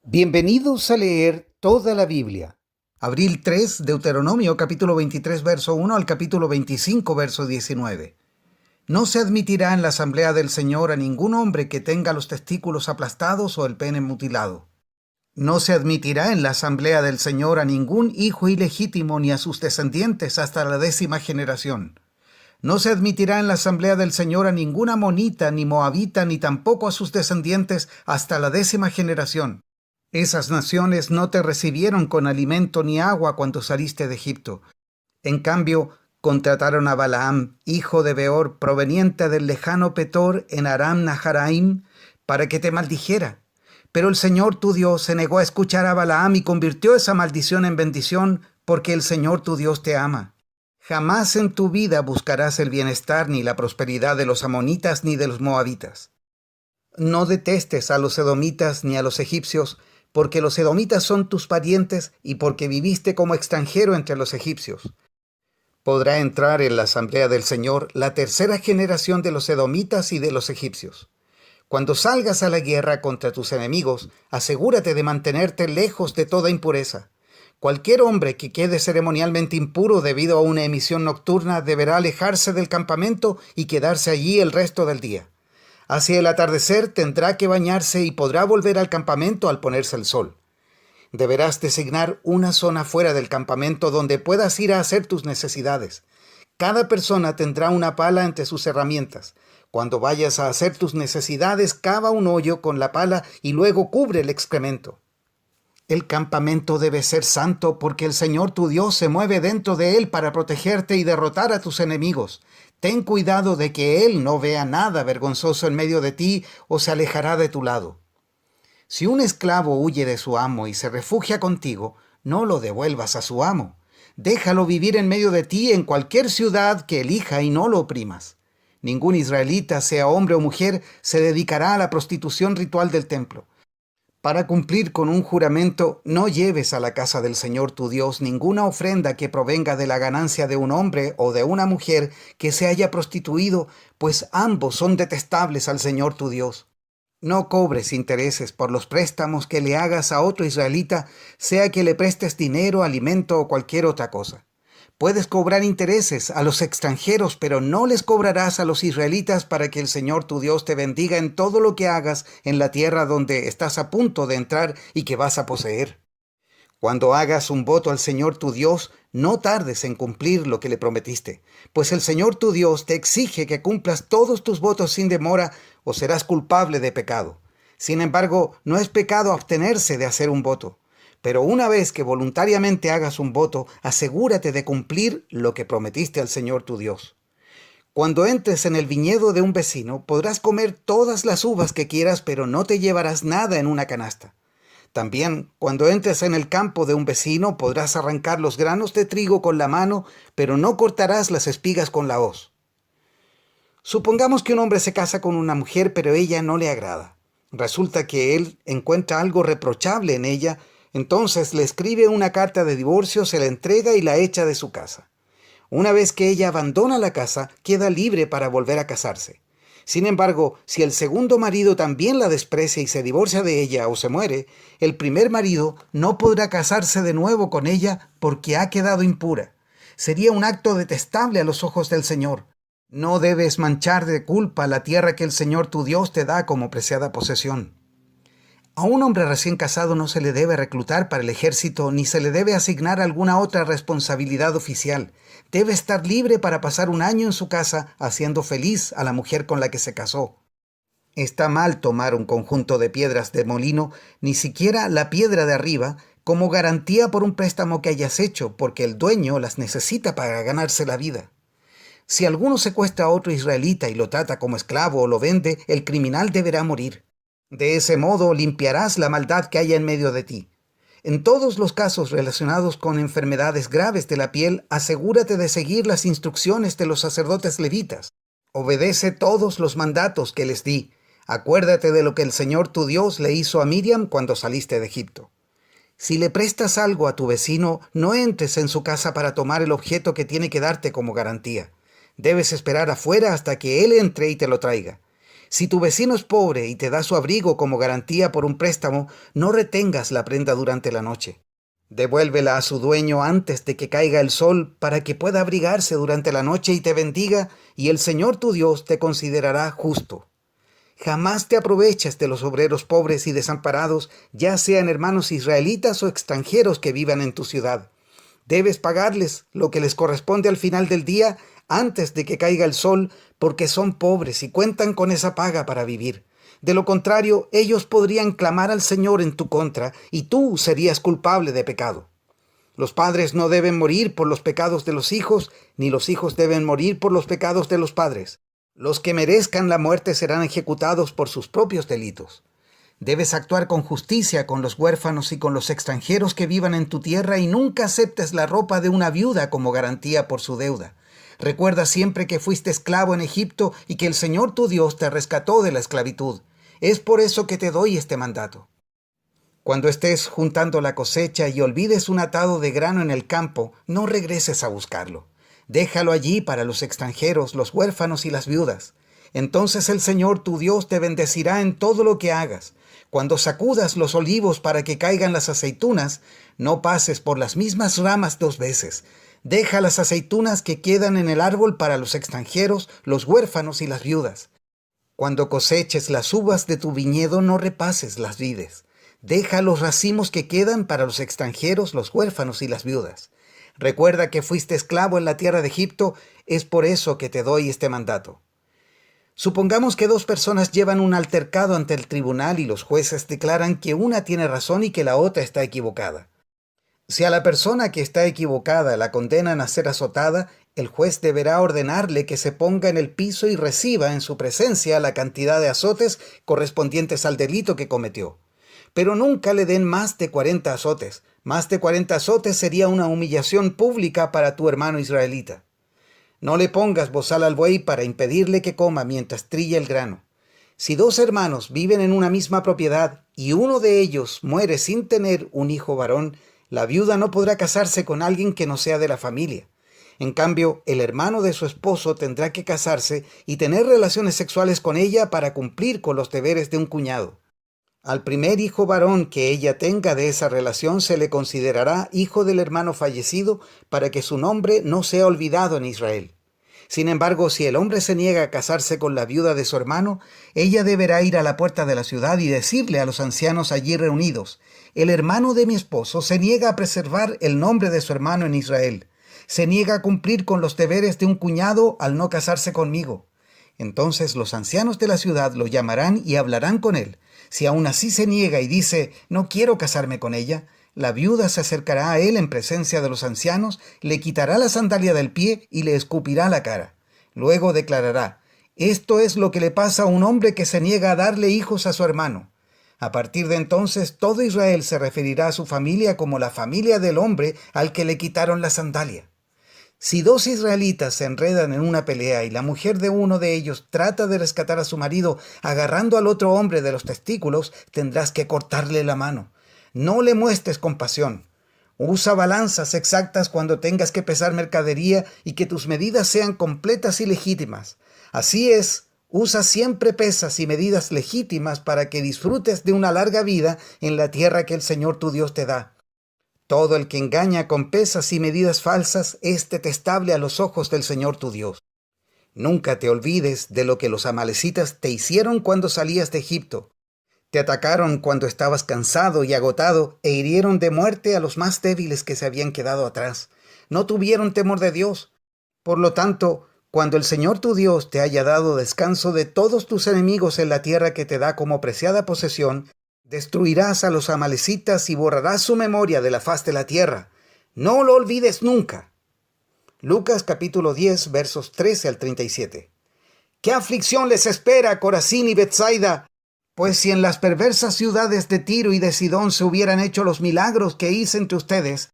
Bienvenidos a leer toda la Biblia. Abril 3, Deuteronomio capítulo 23, verso 1 al capítulo 25, verso 19. No se admitirá en la asamblea del Señor a ningún hombre que tenga los testículos aplastados o el pene mutilado. No se admitirá en la asamblea del Señor a ningún hijo ilegítimo ni a sus descendientes hasta la 10ª generación. No se admitirá en la asamblea del Señor a ningún amonita, ni moabita, ni tampoco a sus descendientes hasta la 10ª generación. Esas naciones no te recibieron con alimento ni agua cuando saliste de Egipto. En cambio, contrataron a Balaam, hijo de Beor, proveniente del lejano Petor en Aram Naharaim, para que te maldijera. Pero el Señor tu Dios se negó a escuchar a Balaam y convirtió esa maldición en bendición, porque el Señor tu Dios te ama. Jamás en tu vida buscarás el bienestar ni la prosperidad de los amonitas ni de los moabitas. No detestes a los edomitas ni a los egipcios, porque los edomitas son tus parientes y porque viviste como extranjero entre los egipcios. Podrá entrar en la asamblea del Señor la 3ª generación de los edomitas y de los egipcios. Cuando salgas a la guerra contra tus enemigos, asegúrate de mantenerte lejos de toda impureza. Cualquier hombre que quede ceremonialmente impuro debido a una emisión nocturna deberá alejarse del campamento y quedarse allí el resto del día. Hacia el atardecer tendrá que bañarse y podrá volver al campamento al ponerse el sol. Deberás designar una zona fuera del campamento donde puedas ir a hacer tus necesidades. Cada persona tendrá una pala entre sus herramientas. Cuando vayas a hacer tus necesidades, cava un hoyo con la pala y luego cubre el excremento. El campamento debe ser santo porque el Señor tu Dios se mueve dentro de él para protegerte y derrotar a tus enemigos. Ten cuidado de que Él no vea nada vergonzoso en medio de ti o se alejará de tu lado. Si un esclavo huye de su amo y se refugia contigo, no lo devuelvas a su amo. Déjalo vivir en medio de ti en cualquier ciudad que elija y no lo oprimas. Ningún israelita, sea hombre o mujer, se dedicará a la prostitución ritual del templo. Para cumplir con un juramento, no lleves a la casa del Señor tu Dios ninguna ofrenda que provenga de la ganancia de un hombre o de una mujer que se haya prostituido, pues ambos son detestables al Señor tu Dios. No cobres intereses por los préstamos que le hagas a otro israelita, sea que le prestes dinero, alimento o cualquier otra cosa. Puedes cobrar intereses a los extranjeros, pero no les cobrarás a los israelitas para que el Señor tu Dios te bendiga en todo lo que hagas en la tierra donde estás a punto de entrar y que vas a poseer. Cuando hagas un voto al Señor tu Dios, no tardes en cumplir lo que le prometiste, pues el Señor tu Dios te exige que cumplas todos tus votos sin demora o serás culpable de pecado. Sin embargo, no es pecado abstenerse de hacer un voto. Pero una vez que voluntariamente hagas un voto, asegúrate de cumplir lo que prometiste al Señor tu Dios. Cuando entres en el viñedo de un vecino, podrás comer todas las uvas que quieras, pero no te llevarás nada en una canasta. También, cuando entres en el campo de un vecino, podrás arrancar los granos de trigo con la mano, pero no cortarás las espigas con la hoz. Supongamos que un hombre se casa con una mujer, pero ella no le agrada. Resulta que él encuentra algo reprochable en ella. Entonces le escribe una carta de divorcio, se la entrega y la echa de su casa. Una vez que ella abandona la casa, queda libre para volver a casarse. Sin embargo, si el segundo marido también la desprecia y se divorcia de ella o se muere, el primer marido no podrá casarse de nuevo con ella porque ha quedado impura. Sería un acto detestable a los ojos del Señor. No debes manchar de culpa la tierra que el Señor tu Dios te da como preciada posesión. A un hombre recién casado no se le debe reclutar para el ejército ni se le debe asignar alguna otra responsabilidad oficial. Debe estar libre para pasar un año en su casa haciendo feliz a la mujer con la que se casó. Está mal tomar un conjunto de piedras de molino, ni siquiera la piedra de arriba, como garantía por un préstamo que hayas hecho, porque el dueño las necesita para ganarse la vida. Si alguno secuestra a otro israelita y lo trata como esclavo o lo vende, el criminal deberá morir. De ese modo limpiarás la maldad que haya en medio de ti. En todos los casos relacionados con enfermedades graves de la piel, asegúrate de seguir las instrucciones de los sacerdotes levitas. Obedece todos los mandatos que les di. Acuérdate de lo que el Señor tu Dios le hizo a Miriam cuando saliste de Egipto. Si le prestas algo a tu vecino, no entres en su casa para tomar el objeto que tiene que darte como garantía. Debes esperar afuera hasta que él entre y te lo traiga. Si tu vecino es pobre y te da su abrigo como garantía por un préstamo, no retengas la prenda durante la noche. Devuélvela a su dueño antes de que caiga el sol para que pueda abrigarse durante la noche y te bendiga, y el Señor tu Dios te considerará justo. Jamás te aproveches de los obreros pobres y desamparados, ya sean hermanos israelitas o extranjeros que vivan en tu ciudad. Debes pagarles lo que les corresponde al final del día, antes de que caiga el sol, porque son pobres y cuentan con esa paga para vivir. De lo contrario, ellos podrían clamar al Señor en tu contra, y tú serías culpable de pecado. Los padres no deben morir por los pecados de los hijos, ni los hijos deben morir por los pecados de los padres. Los que merezcan la muerte serán ejecutados por sus propios delitos. Debes actuar con justicia con los huérfanos y con los extranjeros que vivan en tu tierra, y nunca aceptes la ropa de una viuda como garantía por su deuda. Recuerda siempre que fuiste esclavo en Egipto y que el Señor tu Dios te rescató de la esclavitud. Es por eso que te doy este mandato. Cuando estés juntando la cosecha y olvides un atado de grano en el campo, no regreses a buscarlo. Déjalo allí para los extranjeros, los huérfanos y las viudas. Entonces el Señor tu Dios te bendecirá en todo lo que hagas. Cuando sacudas los olivos para que caigan las aceitunas, no pases por las mismas ramas 2 veces. Deja las aceitunas que quedan en el árbol para los extranjeros, los huérfanos y las viudas. Cuando coseches las uvas de tu viñedo, no repases las vides. Deja los racimos que quedan para los extranjeros, los huérfanos y las viudas. Recuerda que fuiste esclavo en la tierra de Egipto, es por eso que te doy este mandato. Supongamos que 2 personas llevan un altercado ante el tribunal y los jueces declaran que una tiene razón y que la otra está equivocada. Si a la persona que está equivocada la condenan a ser azotada, el juez deberá ordenarle que se ponga en el piso y reciba en su presencia la cantidad de azotes correspondientes al delito que cometió. Pero nunca le den más de 40 azotes. Más de 40 azotes sería una humillación pública para tu hermano israelita. No le pongas bozal al buey para impedirle que coma mientras trilla el grano. Si 2 hermanos viven en una misma propiedad y uno de ellos muere sin tener un hijo varón, la viuda no podrá casarse con alguien que no sea de la familia. En cambio, el hermano de su esposo tendrá que casarse y tener relaciones sexuales con ella para cumplir con los deberes de un cuñado. Al primer hijo varón que ella tenga de esa relación se le considerará hijo del hermano fallecido, para que su nombre no sea olvidado en Israel. Sin embargo, si el hombre se niega a casarse con la viuda de su hermano, ella deberá ir a la puerta de la ciudad y decirle a los ancianos allí reunidos: el hermano de mi esposo se niega a preservar el nombre de su hermano en Israel. Se niega a cumplir con los deberes de un cuñado al no casarse conmigo. Entonces los ancianos de la ciudad lo llamarán y hablarán con él. Si aún así se niega y dice: no quiero casarme con ella, la viuda se acercará a él en presencia de los ancianos, le quitará la sandalia del pie y le escupirá la cara. Luego declarará: esto es lo que le pasa a un hombre que se niega a darle hijos a su hermano. A partir de entonces todo Israel se referirá a su familia como la familia del hombre al que le quitaron la sandalia. Si 2 israelitas se enredan en una pelea y la mujer de uno de ellos trata de rescatar a su marido agarrando al otro hombre de los testículos, tendrás que cortarle la mano. No le muestres compasión. Usa balanzas exactas cuando tengas que pesar mercadería y que tus medidas sean completas y legítimas. Así es, usa siempre pesas y medidas legítimas para que disfrutes de una larga vida en la tierra que el Señor tu Dios te da. Todo el que engaña con pesas y medidas falsas es detestable a los ojos del Señor tu Dios. Nunca te olvides de lo que los amalecitas te hicieron cuando salías de Egipto. Te atacaron cuando estabas cansado y agotado e hirieron de muerte a los más débiles que se habían quedado atrás. No tuvieron temor de Dios. Por lo tanto, cuando el Señor tu Dios te haya dado descanso de todos tus enemigos en la tierra que te da como preciada posesión, destruirás a los amalecitas y borrarás su memoria de la faz de la tierra. No lo olvides nunca. Lucas capítulo 10, versos 13 al 37. ¿Qué aflicción les espera, Corazín y Betsaida? Pues si en las perversas ciudades de Tiro y de Sidón se hubieran hecho los milagros que hice entre ustedes,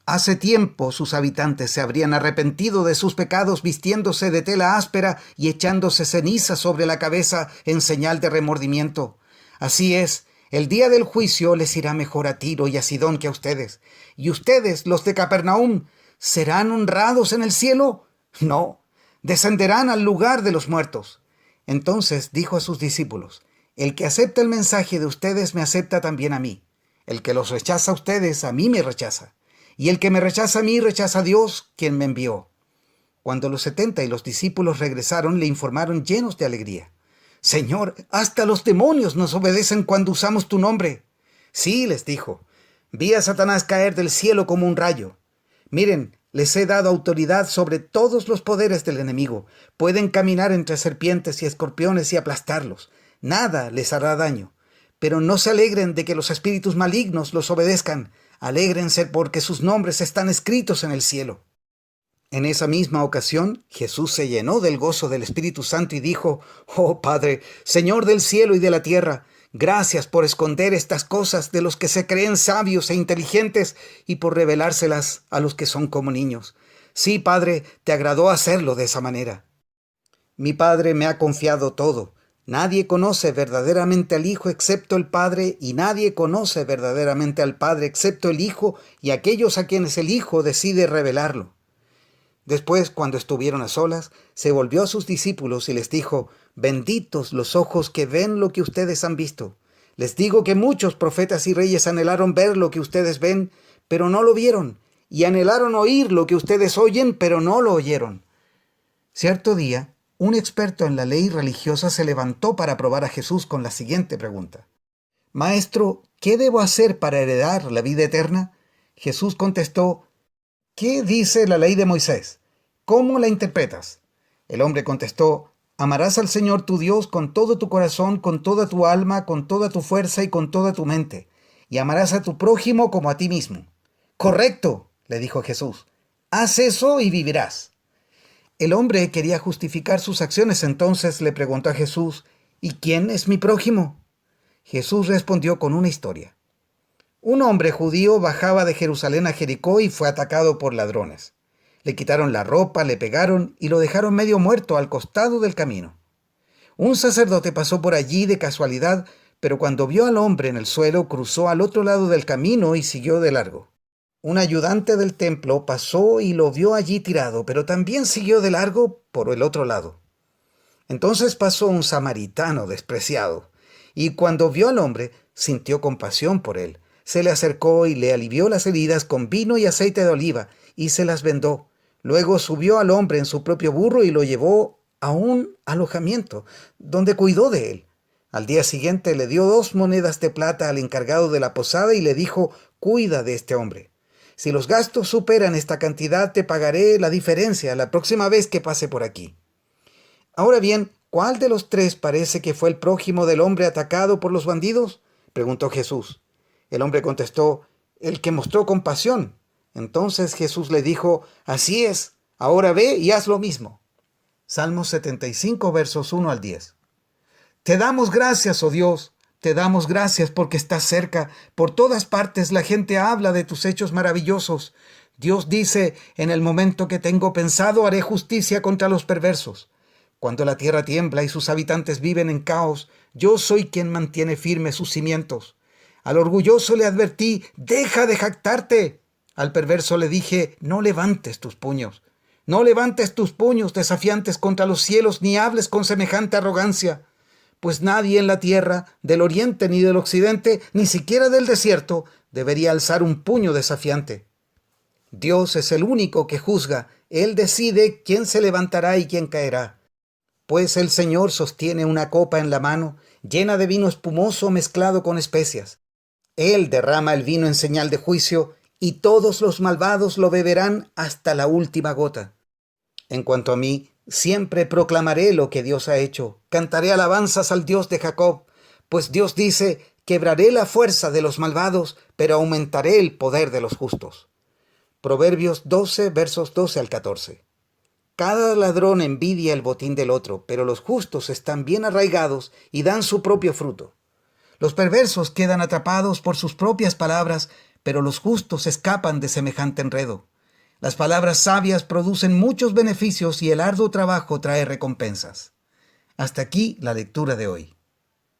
hace tiempo sus habitantes se habrían arrepentido de sus pecados vistiéndose de tela áspera y echándose ceniza sobre la cabeza en señal de remordimiento. Así es, el día del juicio les irá mejor a Tiro y a Sidón que a ustedes. ¿Y ustedes, los de Capernaum, serán honrados en el cielo? No, descenderán al lugar de los muertos. Entonces dijo a sus discípulos: El que acepta el mensaje de ustedes me acepta también a mí. El que los rechaza a ustedes, a mí me rechaza. Y el que me rechaza a mí, rechaza a Dios, quien me envió. Cuando los 70 y los discípulos regresaron, le informaron llenos de alegría: Señor, hasta los demonios nos obedecen cuando usamos tu nombre. Sí, les dijo, vi a Satanás caer del cielo como un rayo. Miren, les he dado autoridad sobre todos los poderes del enemigo. Pueden caminar entre serpientes y escorpiones y aplastarlos. Nada les hará daño. Pero no se alegren de que los espíritus malignos los obedezcan. Alégrense porque sus nombres están escritos en el cielo. En esa misma ocasión, Jesús se llenó del gozo del Espíritu Santo y dijo: Oh Padre, Señor del cielo y de la tierra, gracias por esconder estas cosas de los que se creen sabios e inteligentes y por revelárselas a los que son como niños. Sí, Padre, te agradó hacerlo de esa manera. Mi Padre me ha confiado todo. Nadie conoce verdaderamente al Hijo excepto el Padre, y nadie conoce verdaderamente al Padre excepto el Hijo y aquellos a quienes el Hijo decide revelarlo. Después, cuando estuvieron a solas, se volvió a sus discípulos y les dijo: Benditos los ojos que ven lo que ustedes han visto. Les digo que muchos profetas y reyes anhelaron ver lo que ustedes ven, pero no lo vieron, y anhelaron oír lo que ustedes oyen, pero no lo oyeron. Cierto día, un experto en la ley religiosa se levantó para probar a Jesús con la siguiente pregunta: Maestro, ¿qué debo hacer para heredar la vida eterna? Jesús contestó: ¿Qué dice la ley de Moisés? ¿Cómo la interpretas? El hombre contestó: Amarás al Señor tu Dios con todo tu corazón, con toda tu alma, con toda tu fuerza y con toda tu mente, y amarás a tu prójimo como a ti mismo. Correcto, le dijo Jesús. Haz eso y vivirás. El hombre quería justificar sus acciones, entonces le preguntó a Jesús: ¿Y quién es mi prójimo? Jesús respondió con una historia. Un hombre judío bajaba de Jerusalén a Jericó y fue atacado por ladrones. Le quitaron la ropa, le pegaron y lo dejaron medio muerto al costado del camino. Un sacerdote pasó por allí de casualidad, pero cuando vio al hombre en el suelo, cruzó al otro lado del camino y siguió de largo. Un ayudante del templo pasó y lo vio allí tirado, pero también siguió de largo por el otro lado. Entonces pasó un samaritano despreciado, y cuando vio al hombre, sintió compasión por él. Se le acercó y le alivió las heridas con vino y aceite de oliva, y se las vendó. Luego subió al hombre en su propio burro y lo llevó a un alojamiento, donde cuidó de él. Al día siguiente le dio 2 monedas de plata al encargado de la posada y le dijo: Cuida de este hombre. Si los gastos superan esta cantidad, te pagaré la diferencia la próxima vez que pase por aquí. Ahora bien, ¿cuál de los 3 parece que fue el prójimo del hombre atacado por los bandidos?, preguntó Jesús. El hombre contestó: el que mostró compasión. Entonces Jesús le dijo: Así es, ahora ve y haz lo mismo. Salmos 75, versos 1 al 10. Te damos gracias, oh Dios, te damos gracias porque estás cerca. Por todas partes la gente habla de tus hechos maravillosos. Dios dice: en el momento que tengo pensado, haré justicia contra los perversos. Cuando la tierra tiembla y sus habitantes viven en caos, yo soy quien mantiene firmes sus cimientos. Al orgulloso le advertí: deja de jactarte. Al perverso le dije: no levantes tus puños. No levantes tus puños desafiantes contra los cielos, ni hables con semejante arrogancia. Pues nadie en la tierra, del oriente ni del occidente, ni siquiera del desierto, debería alzar un puño desafiante. Dios es el único que juzga. Él decide quién se levantará y quién caerá. Pues el Señor sostiene una copa en la mano, llena de vino espumoso mezclado con especias. Él derrama el vino en señal de juicio, y todos los malvados lo beberán hasta la última gota. En cuanto a mí, siempre proclamaré lo que Dios ha hecho. Cantaré alabanzas al Dios de Jacob, pues Dios dice: quebraré la fuerza de los malvados, pero aumentaré el poder de los justos. Proverbios 12, versos 12 al 14. Cada ladrón envidia el botín del otro, pero los justos están bien arraigados y dan su propio fruto. Los perversos quedan atrapados por sus propias palabras, pero los justos escapan de semejante enredo. Las palabras sabias producen muchos beneficios y el arduo trabajo trae recompensas. Hasta aquí la lectura de hoy.